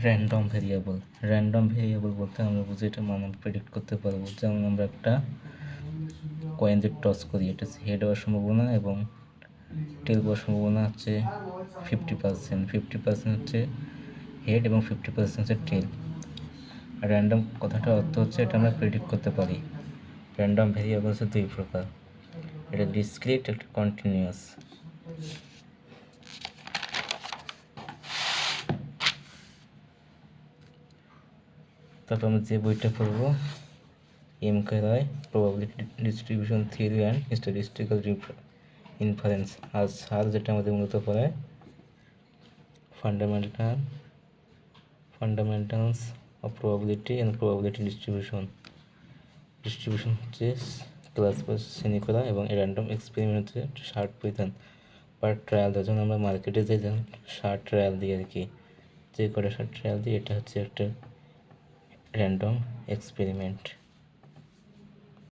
Random variable বলতে আমরা বুঝি এটা মান প্রেডিক্ট করতে পারবো। যেমন আমরা একটা কয়েন যে টস করি, এটা হেড হওয়ার সম্ভাবনা এবং টেল হওয়ার সম্ভাবনা হচ্ছে 50%। 50% হচ্ছে হেড এবং 50% হচ্ছে টেল। আর র্যান্ডম কথাটার অর্থ হচ্ছে এটা আমরা প্রেডিক্ট করতে পারি। র্যান্ডম ভেরিয়েবল হচ্ছে দুই প্রকার, এটা ডিসক্রিট, একটা কন্টিনিউয়াস। তারপর আমরা যে বইটা পড়বো MK Roy, probability distribution theory and statistical inference. আর স্যার যেটা আমাদের মূলত পড়ায় fundamentals of probability and probability distribution হচ্ছে ক্লাস বা শ্রেণী করা, এবং র্যান্ডম এক্সপেরিমেন্ট হচ্ছে শার্ট পরিধান বা ট্রায়াল। যখন আমরা মার্কেটে যাই যখন শার্ট ট্রায়াল দিই আর কি, যে কটা শার্ট ট্রায়াল দিই, এটা হচ্ছে একটা র্যান্ডম এক্সপেরিমেন্ট।